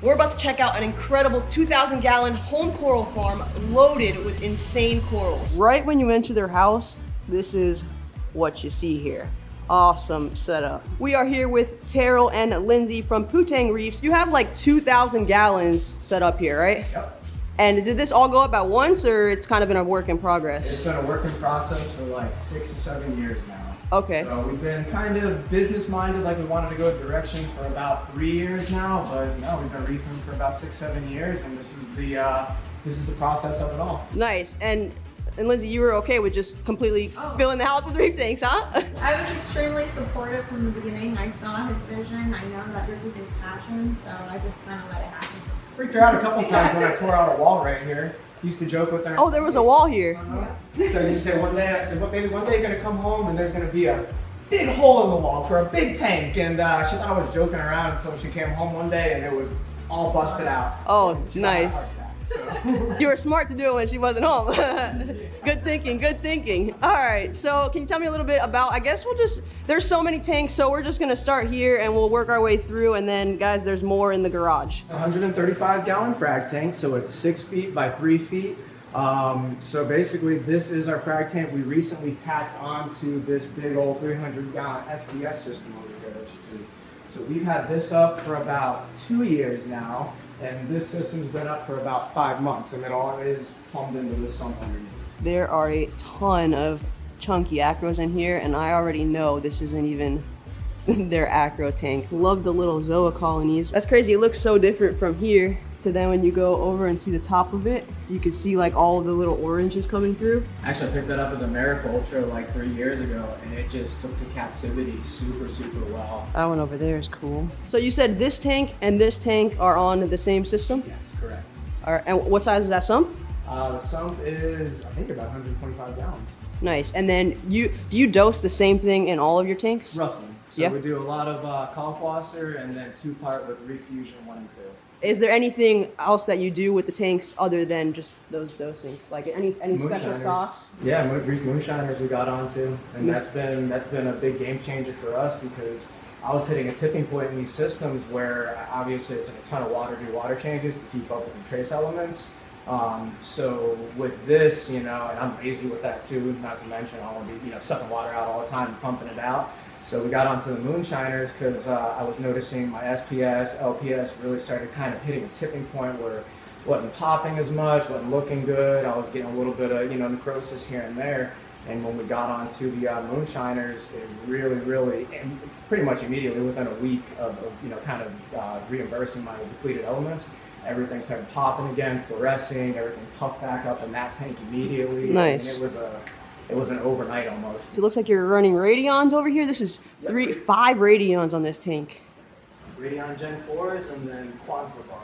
We're about to check out an incredible 2,000-gallon home coral farm loaded with insane corals. Right when you enter their house, this is what you see here. Awesome setup. We are here with Terrell and Lindsay from Poo Tang Reefs. You have like 2,000 gallons set up here, right? Yep. And did this all go up at once, or it's kind of been a work in progress? It's been a work in process for like 6 or 7 years now. Okay. So we've been kind of business minded, like we wanted to go direction for about 3 years now, but no, we've been reefing for about 6, 7 years, and this is the process of it all. Nice. And Lindsay, you were okay with just completely filling the house with reef tanks, huh? I was extremely supportive from the beginning. I saw his vision. I know that this is his passion, so I just kind of let it happen. Freaked her out a couple times when I tore out a wall right here. Used to joke with her. Oh, there was a wall here. So you say one day, I said, well, baby, one day you're gonna come home and there's gonna be a big hole in the wall for a big tank. And she thought I was joking around until she came home one day and it was all busted out. Oh, She nice. so. You were smart to do it when she wasn't home. Good thinking, good thinking. All right, so can you tell me a little bit about, I guess there's so many tanks, so we're just gonna start here and we'll work our way through, and then guys, there's more in the garage. 135-gallon frag tank, so it's 6 feet by 3 feet. So basically this is our frag tank we recently tacked onto this big old 300-gallon SPS system over here that you see. So we've had this up for about 2 years now, and this system's been up for about 5 months, and it all is plumbed into this sump underneath. There are a ton of chunky acros in here, and I already know this isn't even their acro tank. Love the little zoa colonies. That's crazy, it looks so different from here to then when you go over and see the top of it, you can see like all the little oranges coming through. Actually, I picked that up as a America Ultra like 3 years ago, and it just took to captivity super, super well. That one over there is cool. So you said this tank and this tank are on the same system? Yes, correct. All right, and what size is that sump? The sump is, I think, about 125 gallons. Nice. And then do you dose the same thing in all of your tanks? Roughly. So Yeah. we do a lot of Kalkwasser and then 2-part with Reef Fusion 1 and 2. Is there anything else that you do with the tanks other than just those dosings? Like any special Moonshiners. sauce? Yeah, Reef Moonshiners we got onto, and that's been a big game changer for us because I was hitting a tipping point in these systems where obviously it's like a ton of water, do water changes to keep up with the trace elements. So with this, and I'm lazy with that too, not to mention I want to be, sucking water out all the time and pumping it out. So we got onto the Moonshiners because I was noticing my SPS, LPS really started kind of hitting a tipping point where it wasn't popping as much, wasn't looking good. I was getting a little bit of, necrosis here and there. And when we got onto the Moonshiners, it really, and pretty much immediately within a week of reimbursing my depleted elements, everything started popping again, fluorescing, everything puffed back up in that tank immediately. Nice. And it was an overnight almost. It looks like you're running radions over here. This is 5 radions on this tank. Radion Gen 4s and then Quanza bars.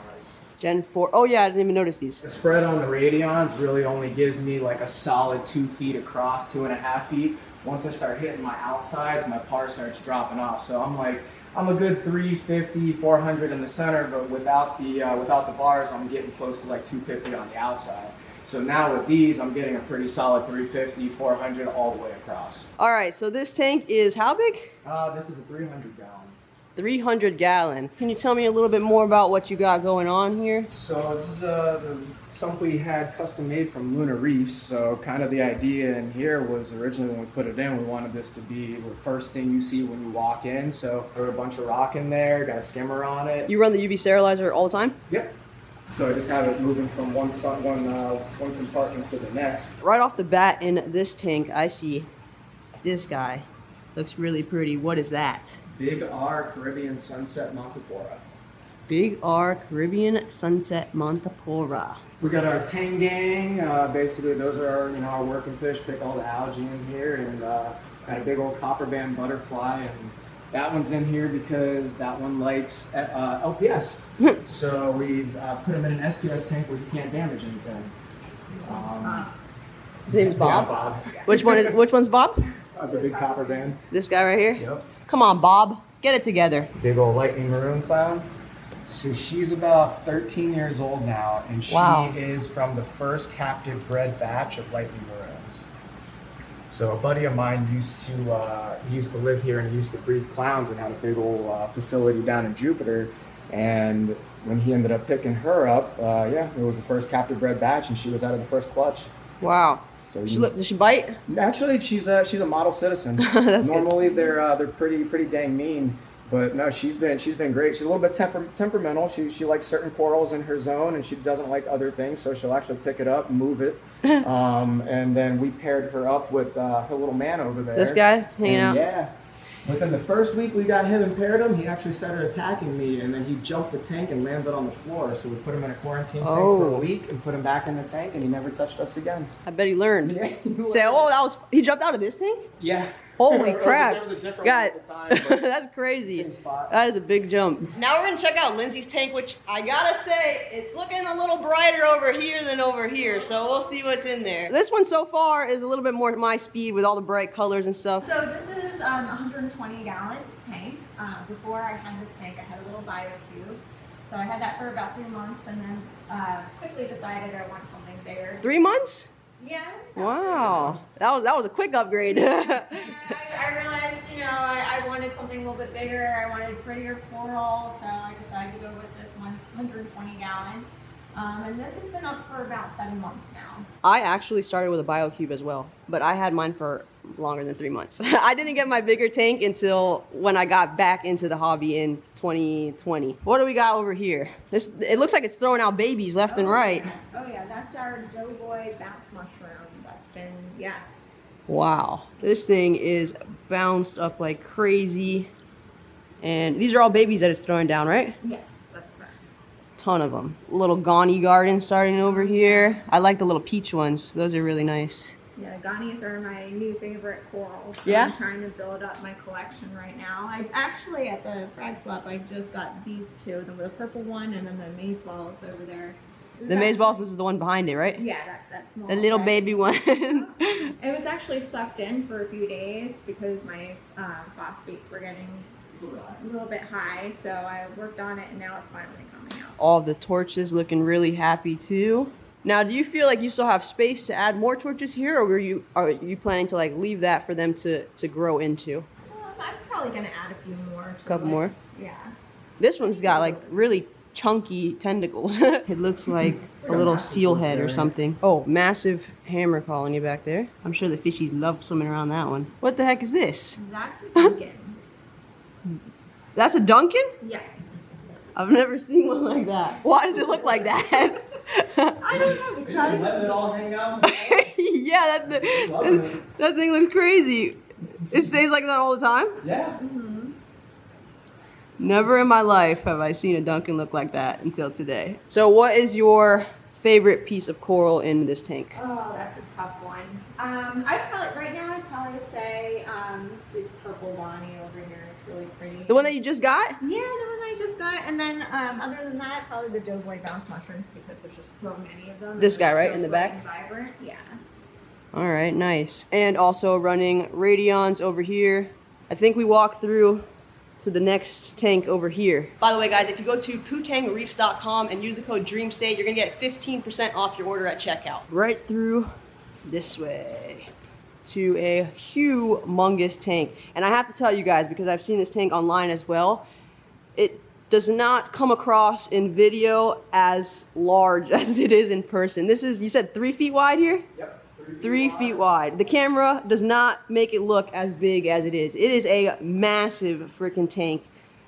Gen 4. Oh yeah, I didn't even notice these. The spread on the Radions really only gives me like a solid 2 feet across, 2.5 feet. Once I start hitting my outsides, my par starts dropping off. So I'm a good 350, 400 in the center, but without the bars, I'm getting close to like 250 on the outside. So now with these, I'm getting a pretty solid 350, 400 all the way across. All right, so this tank is how big? This is a 300 gallon. 300 gallon. Can you tell me a little bit more about what you got going on here? So this is the sump we had custom made from Lunar Reefs. So kind of the idea in here was originally when we put it in, we wanted this to be the first thing you see when you walk in. So there were a bunch of rock in there, got a skimmer on it. You run the UV sterilizer all the time? Yep. So I just have it moving from one compartment to the next. Right off the bat in this tank, I see this guy. Looks really pretty. What is that? Big R Caribbean Sunset Montipora. Big R Caribbean Sunset Montipora. We got our Tang Gang. Basically, those are our working fish. Pick all the algae in here, and got a big old copper band butterfly, and that one's in here because that one likes LPS. So we put him in an SPS tank where you can't damage anything. His name's Bob. Yeah, Bob. Which one's Bob? The big copper band. This guy right here? Yep. Come on, Bob. Get it together. Big old lightning maroon cloud. So she's about 13 years old now, and she is from the first captive bred batch of lightning maroons. So a buddy of mine used to live here and he used to breed clowns and had a big old facility down in Jupiter. And when he ended up picking her up, yeah, it was the first captive bred batch, and she was out of the first clutch. Wow. So does she bite? Actually, she's a model citizen. That's Normally good. they're pretty dang mean, but no, she's been great. She's a little bit temperamental. She likes certain corals in her zone, and she doesn't like other things. So she'll actually pick it up, move it, and then we paired her up with her little man over there. This guy that's hanging out. Yeah. Within the first week we got him and paired him, he actually started attacking me, and then he jumped the tank and landed on the floor. So we put him in a quarantine tank for a week and put him back in the tank, and he never touched us again. I bet he learned. Yeah, Say, he jumped out of this tank? Yeah. Holy crap. There was a different God, one at the time, that's crazy. same spot. That is a big jump. Now we're gonna check out Lindsay's tank, which I gotta say, it's looking a little brighter over here than over here, so we'll see what's in there. This one so far is a little bit more at my speed with all the bright colors and stuff. So this is a 120-gallon tank. Before I had this tank, I had a little BioCube. So I had that for about 3 months, and then quickly decided I want something bigger. 3 months? Yeah. Wow, that was a quick upgrade. I realized, you know, I wanted something a little bit bigger. I wanted prettier coral, so I decided to go with this one, 120-gallon. And this has been up for about 7 months now. I actually started with a BioCube as well, but I had mine for longer than 3 months. I didn't get my bigger tank until when I got back into the hobby in 2020. What do we got over here? It looks like it's throwing out babies left and right. Oh yeah, that's our doughboy bounce mushroom. That's been, yeah. Wow, this thing is bounced up like crazy. And these are all babies that it's throwing down, right? Yes, that's correct. Ton of them. Little Ghani garden starting over here. I like the little peach ones. Those are really nice. Yeah, Ghani's are my new favorite corals. So Yeah? I'm trying to build up my collection right now. I actually, at the frag swap, I just got these two, the purple one and then the maze balls over there. The maze balls, this is the one behind it, right? Yeah, that small. The little guy. baby one. It was actually sucked in for a few days because my phosphates were getting a little bit high. So I worked on it, and now it's finally coming out. All the torches looking really happy too. Now, do you feel like you still have space to add more torches here, or are you planning to like leave that for them to grow into? I'm probably gonna add a few more. A couple more? Yeah. This one's got like really chunky tentacles. It looks like a little seal head or something. Oh, massive hammer colony back there. I'm sure the fishies love swimming around that one. What the heck is this? That's a Duncan. That's a Duncan? Yes. I've never seen one like that. Why does it look like that? I don't know because Letting it all hang out. Yeah, that thing looks crazy. It stays like that all the time? Yeah. Never in my life have I seen a Duncan look like that until today. So what is your favorite piece of coral in this tank? Oh, that's a tough one. Right now I'd probably say this purple Bonnie over here. It's really pretty. The one that you just got? Yeah, the one I just got. And then other than that, probably the doughboy bounce mushrooms because there's just so many of them. This guy, They're right, so in the bright back? and vibrant. Yeah. All right, nice. And also running radions over here. I think we walk through to the next tank over here. By the way, guys, if you go to pootangreefs.com and use the code DREAMSTATE, you're gonna get 15% off your order at checkout. Right through this way to a humongous tank. And I have to tell you guys, because I've seen this tank online as well, it does not come across in video as large as it is in person. This is, you said 3 feet wide here? Yep. 3 feet wide. The camera does not make it look as big as it is. It is a massive freaking tank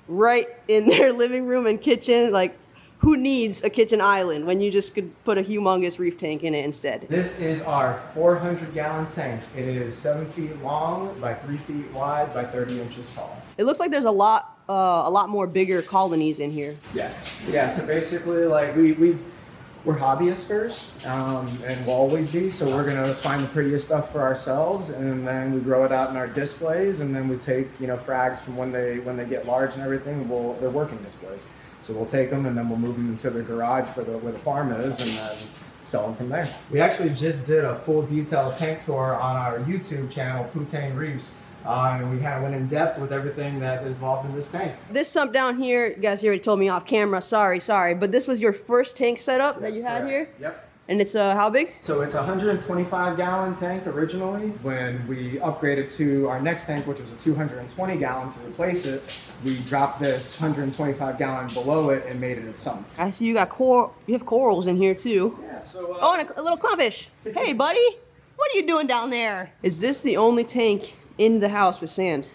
right in their living room and kitchen. Like, who needs a kitchen island when you just could put a humongous reef tank in it instead? This is our 400-gallon tank. It is 7 feet long by 3 feet wide by 30 inches tall. It looks like there's a lot more bigger colonies in here. Yes. Yeah. So basically, like we're hobbyists first, and we'll always be. So we're gonna find the prettiest stuff for ourselves, and then we grow it out in our displays, and then we take frags from when they get large and everything. They're working displays. So we'll take them and then we'll move them into the garage where the farm is, and then sell them from there. We actually just did a full detailed tank tour on our YouTube channel, Poo Tang Reefs. And we kind of went in depth with everything that is involved in this tank. This sump down here, you guys already told me off camera, sorry, but this was your first tank setup that you had correct. here? Yep. And it's how big? So it's a 125-gallon tank originally. When we upgraded to our next tank, which was a 220-gallon to replace it, we dropped this 125-gallon below it and made it its sump. I see you got you have corals in here too. Yeah, so... oh, and a little clownfish. Hey, buddy. What are you doing down there? Is this the only tank in the house with sand?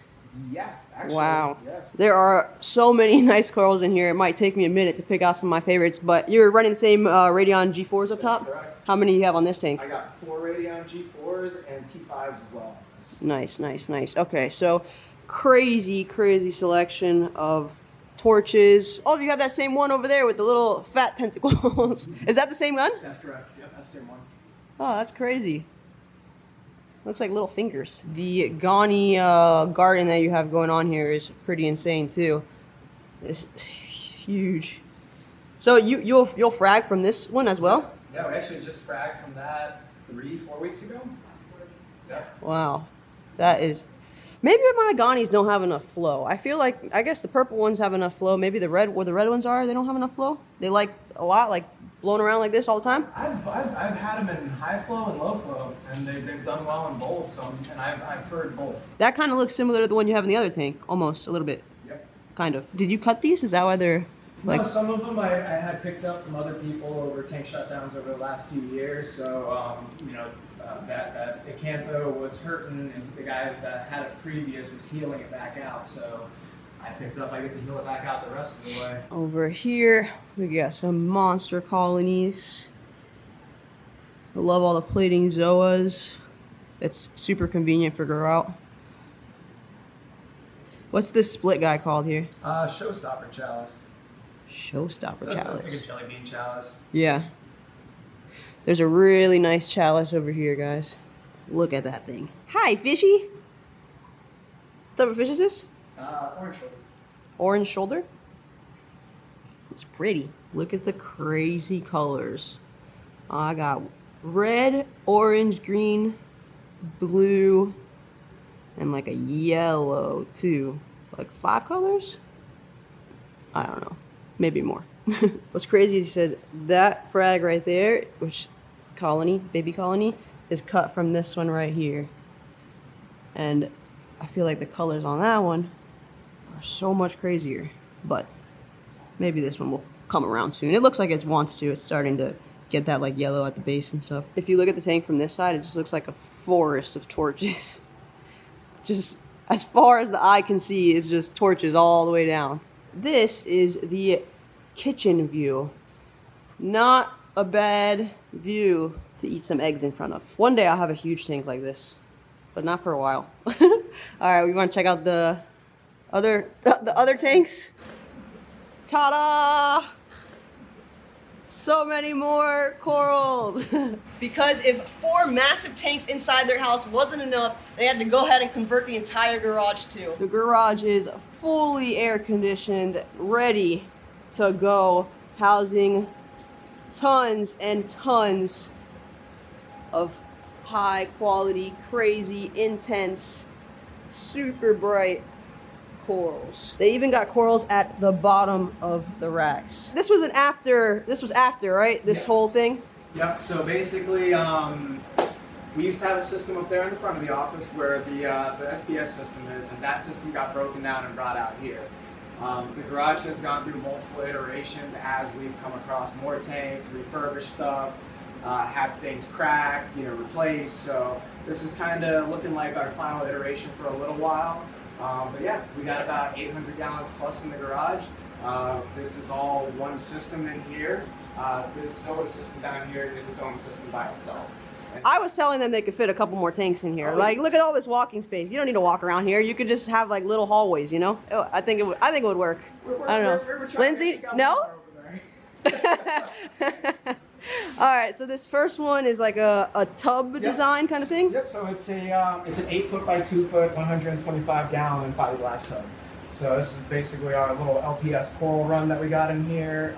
Yeah, actually, wow. Yes. There are so many nice corals in here. It might take me a minute to pick out some of my favorites, but you're running the same Radion G4s up top? That's correct. How many do you have on this tank? I got 4 Radion G4s and T5s as well. Nice, nice, nice. Okay, so crazy, crazy selection of torches. Oh, you have that same one over there with the little fat tentacles. Is that the same gun? That's correct. Yep, that's the same one. Oh, that's crazy. Looks like little fingers. The Gani garden that you have going on here is pretty insane too. It's huge. So you'll frag from this one as well? Yeah, we actually just fragged from that 3-4 weeks ago. Yeah. Wow, that is. Maybe my Ganis don't have enough flow. I feel like, I guess the purple ones have enough flow. Maybe the red, where the red ones are, they don't have enough flow. They like a lot, like blowing around like this all the time. I've had them in high flow and low flow, and they've done well in both. So, and I've heard both. That kind of looks similar to the one you have in the other tank, almost a little bit. Yep. Kind of. Did you cut these? Is that why they're like? No, some of them I had picked up from other people over tank shutdowns over the last few years. So you know. That Acantho was hurting, and the guy that had it previous was healing it back out. So I picked up. I get to heal it back out the rest of the way. Over here, we got some monster colonies. I love all the plating zoas. It's super convenient for grow out. What's this split guy called here? Showstopper chalice. Showstopper So chalice. it's like a jelly bean chalice. Yeah. There's a really nice chalice over here, guys. Look at that thing. Hi, fishy. What type of fish is this? Orange shoulder. Orange shoulder? It's pretty. Look at the crazy colors. I got red, orange, green, blue, and like a yellow too. Like 5 colors? I don't know. Maybe more. What's crazy is he said that frag right there, which colony, baby colony, is cut from this one right here. And I feel like the colors on that one are so much crazier. But maybe this one will come around soon. It looks like it wants to. It's starting to get that like yellow at the base and stuff. If you look at the tank from this side, it just looks like a forest of torches. Just as far as the eye can see is just torches all the way down. This is the kitchen view. Not a bad view to eat some eggs in front of. One day I'll have a huge tank like this, but not for a while. All right, we want to check out the other tanks. Ta-da! So many more corals. Because if 4 massive tanks inside their house wasn't enough, they had to go ahead and convert the entire garage too. The garage is fully air conditioned, ready to go, housing tons and tons of high quality, crazy, intense, super bright corals. They even got corals at the bottom of the racks. This was after, right? This Yes. whole thing? Yep, so basically, we used to have a system up there in the front of the office where the SPS system is, and that system got broken down and brought out here. The garage has gone through multiple iterations as we've come across more tanks, refurbished stuff, had things cracked, replaced. So this is kind of looking like our final iteration for a little while. But yeah, we got about 800 gallons plus in the garage. This is all one system in here. This Zoa system down here is its own system by itself. I was telling them they could fit a couple more tanks in here. Like, look at all this walking space. You don't need to walk around here. You could just have like little hallways, Oh, I think it would work. I don't know. Lindsay, no? All right, so this first one is like a tub design kind of thing? Yep, so it's an 8 foot by 2 foot, 125 gallon fiberglass tub. So this is basically our little LPS coral run that we got in here.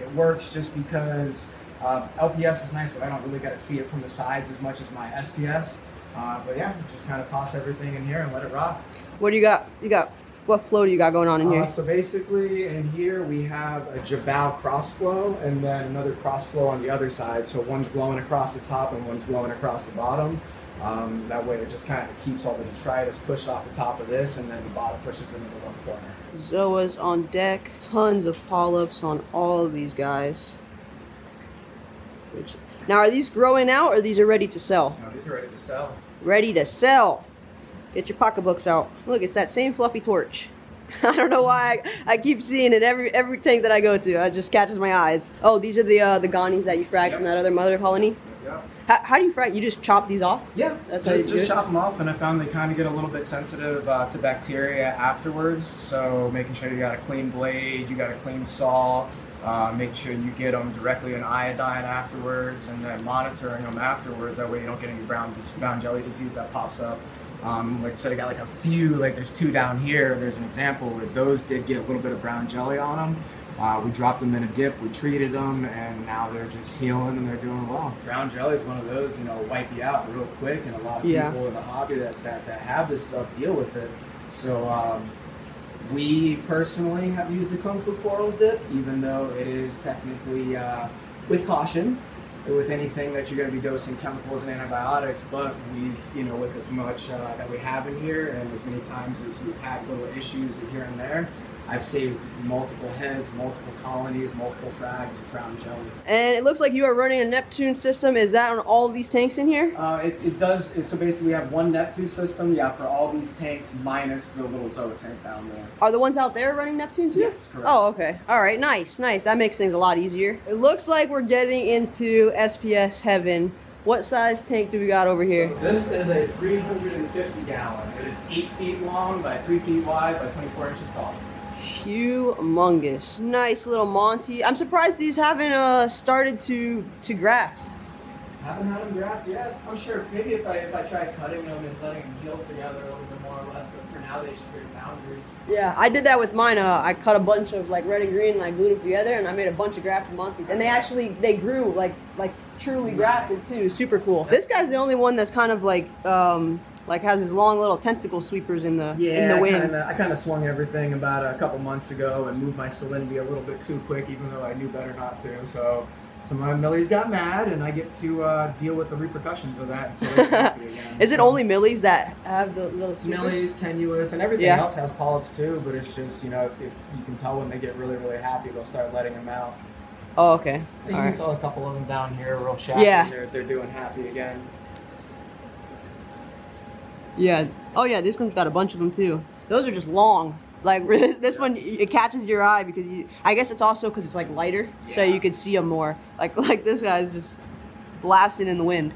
It works just because LPS is nice, but I don't really get to see it from the sides as much as my SPS. But yeah, just kind of toss everything in here and let it rock. What do you got? You got what flow do you got going on in here? So basically in here we have a Jabal cross flow and then another cross flow on the other side. So one's blowing across the top and one's blowing across the bottom. That way it just kind of keeps all the detritus pushed off the top of this, and then the bottom pushes into the one corner. Zoas on deck. Tons of polyps on all of these guys. Now, are these growing out or these are ready to sell? No, these are ready to sell. Ready to sell. Get your pocketbooks out. Look, it's that same fluffy torch. I don't know why I keep seeing it every tank that I go to. It just catches my eyes. Oh, these are the gonnies that you fragged from that other mother colony? Yep. How do you frag? You just chop these off? Yeah, that's how you just chop them off, and I found they kind of get a little bit sensitive to bacteria afterwards. So making sure you got a clean blade, you got a clean saw, making sure you get them directly in iodine afterwards, and then monitoring them afterwards. That way you don't get any brown jelly disease that pops up. Like I said, I got like a few, like there's 2 down here. There's an example where those did get a little bit of brown jelly on them. We dropped them in a dip, we treated them, and now they're just healing and they're doing well. Brown jelly is one of those, wipe you out real quick, and a lot of people in the hobby that have this stuff deal with it. So we personally have used the Kung Fu Corals dip, even though it is technically with caution, with anything that you're going to be dosing chemicals and antibiotics, but we, with as much that we have in here, and as many times as we've had little issues here and there, I've saved multiple heads, multiple colonies, multiple frags of brown jelly. And it looks like you are running a Neptune system. Is that on all these tanks in here? It does. So basically we have one Neptune system, for all these tanks minus the little Zoa tank down there. Are the ones out there running Neptune too? Yes, correct. Oh, okay. All right, nice. That makes things a lot easier. It looks like we're getting into SPS heaven. What size tank do we got over here? So this is a 350 gallon. It is 8 feet long by 3 feet wide by 24 inches tall. Humongous. Nice little Monty. I'm surprised these haven't started to graft. Haven't had them graft yet. I'm sure maybe if I tried cutting them and letting them heal together a little bit more or less, but for now they should be boundaries. Yeah, I did that with mine. I cut a bunch of like red and green and I glued them together, and I made a bunch of grafted Monties. And they grew like truly grafted too. Super cool. This guy's the only one that's kind of like has his long little tentacle sweepers in the wind. I kind of swung everything about a couple months ago and moved my salinity a little bit too quick, even though I knew better not to. So my millies got mad, and I get to deal with the repercussions of that until they're happy again. Is it only millies that have the little sweepers? Millies, tenuous, and everything else has polyps too. But it's just if you can tell when they get really really happy, they'll start letting them out. Oh, okay. So you can tell a couple of them down here real shabby. Yeah. They're doing happy again. Yeah. Oh, yeah. This one's got a bunch of them too. Those are just long. Like this one, it catches your eye because I guess it's also because it's like lighter, so you can see them more. Like this guy's just blasting in the wind.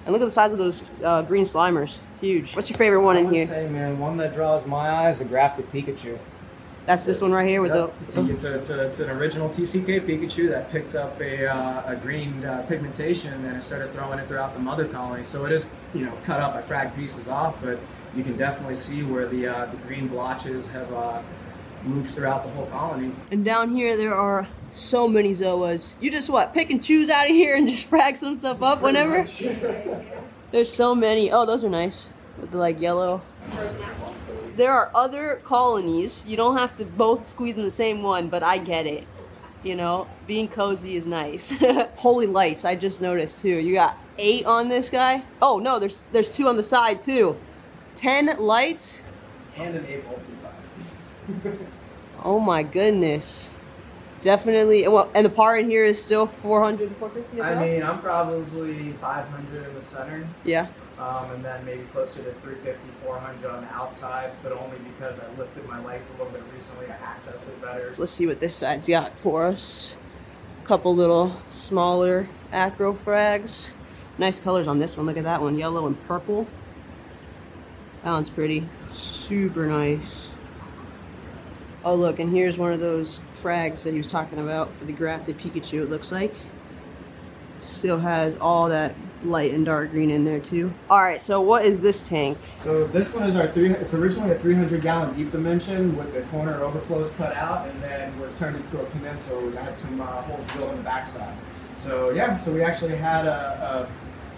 And look at the size of those green slimers. Huge. What's your favorite one in here? I would say, man, one that draws my eye is a grafted Pikachu. That's this one right here with It's an original TCK Pikachu that picked up a green pigmentation and it started throwing it throughout the mother colony. So it is cut up. I fragged pieces off, but you can definitely see where the green blotches have moved throughout the whole colony. And down here there are so many Zoas. You just pick and choose out of here and just frag some stuff up whenever? There's so many. Oh, those are nice with the yellow. There are other colonies. You don't have to both squeeze in the same one, but I get it. Being cozy is nice. Holy lights, I just noticed too. You got 8 on this guy. Oh no, there's 2 on the side too. 10 lights. And an 8 volt 2.5. Oh my goodness. Definitely. And the par in here is still 400, 450 as well? I mean, I'm probably 500 in the center. Yeah. And then maybe closer to 350, 400 on the outsides, but only because I lifted my lights a little bit recently to access it better. So let's see what this side's got for us. A couple little smaller acro frags. Nice colors on this one. Look at that one, yellow and purple. That one's pretty. Super nice. Oh look, and here's one of those frags that he was talking about for the grafted Pikachu, it looks like. Still has all that light and dark green in there too. All right, so what is this tank? So this one is it's originally a 300 gallon deep dimension with the corner overflows cut out, and then was turned into a peninsula. We had some holes drilled in the backside. So yeah, so we actually had a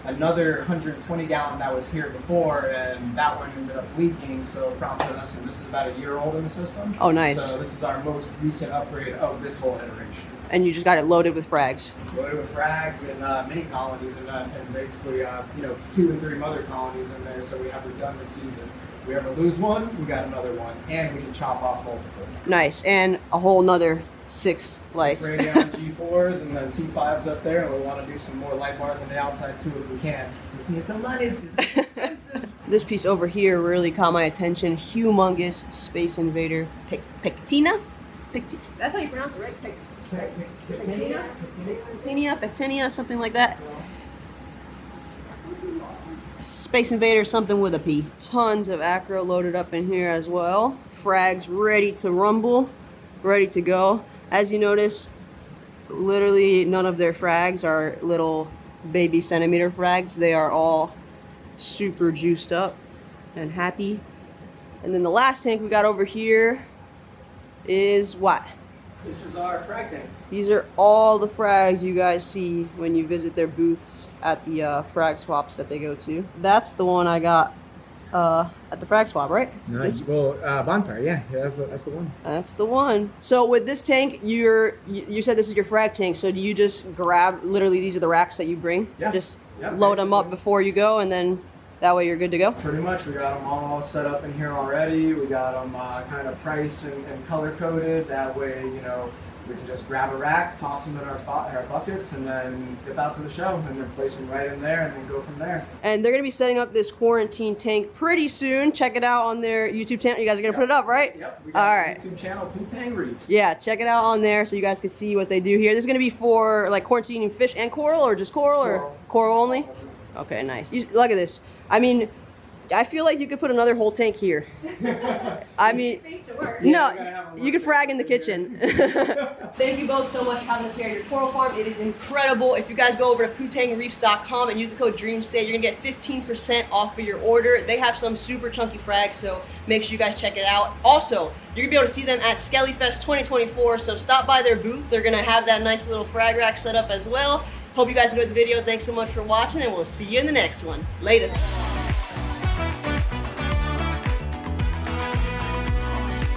another 120 gallon that was here before, and that one ended up leaking, so it prompted us, and this is about a year old in the system. Oh, nice. So this is our most recent upgrade of this whole iteration. And you just got it loaded with frags. Loaded with frags and mini colonies, and basically, 2 and 3 mother colonies in there, so we have redundancies. If we ever lose one, we got another one, and we can chop off multiple. Nice, and a whole nother 6 lights. 6 Radeon G4s and then T5s up there, and we want to do some more light bars on the outside too if we can. Just need some money, it's expensive. This piece over here really caught my attention. Humongous Space Invader Pectina? That's how you pronounce it, right? Pectinia, something like that. Space Invader, something with a P. Tons of acro loaded up in here as well. Frags ready to rumble, ready to go. As you notice, literally none of their frags are little baby centimeter frags. They are all super juiced up and happy. And then the last tank we got over here is what? This is our frag tank. These are all the frags you guys see when you visit their booths at the frag swaps that they go to. That's the one I got at the frag swap, right? Nice. Well, bonfire, yeah, that's the one. That's the one. So with this tank, you said this is your frag tank. So do you just grab, literally these are the racks that you bring? Yeah. Just load them up before you go, and then that way you're good to go? Pretty much. We got them all set up in here already. We got them kind of price and color coded. That way, we can just grab a rack, toss them in our buckets, and then dip out to the show, and then place them right in there, and then go from there. And they're going to be setting up this quarantine tank pretty soon. Check it out on their YouTube channel. You guys are going to put it up, right? Yep. We got a YouTube channel, Poo Tang Reefs. Yeah, check it out on there so you guys can see what they do here. This is going to be for like quarantining fish and coral, or just coral, or coral only? Okay, nice. Look at this. I mean, I feel like you could put another whole tank here. I mean, you could frag in the kitchen. Thank you both so much for having us here at your coral farm. It is incredible. If you guys go over to pootangreefs.com and use the code DREAMSTAY, you're gonna get 15% off of your order. They have some super chunky frags, so make sure you guys check it out. Also, you're gonna be able to see them at Skellyfest 2024, so stop by their booth. They're gonna have that nice little frag rack set up as well. Hope you guys enjoyed the video. Thanks so much for watching, and we'll see you in the next one. Later.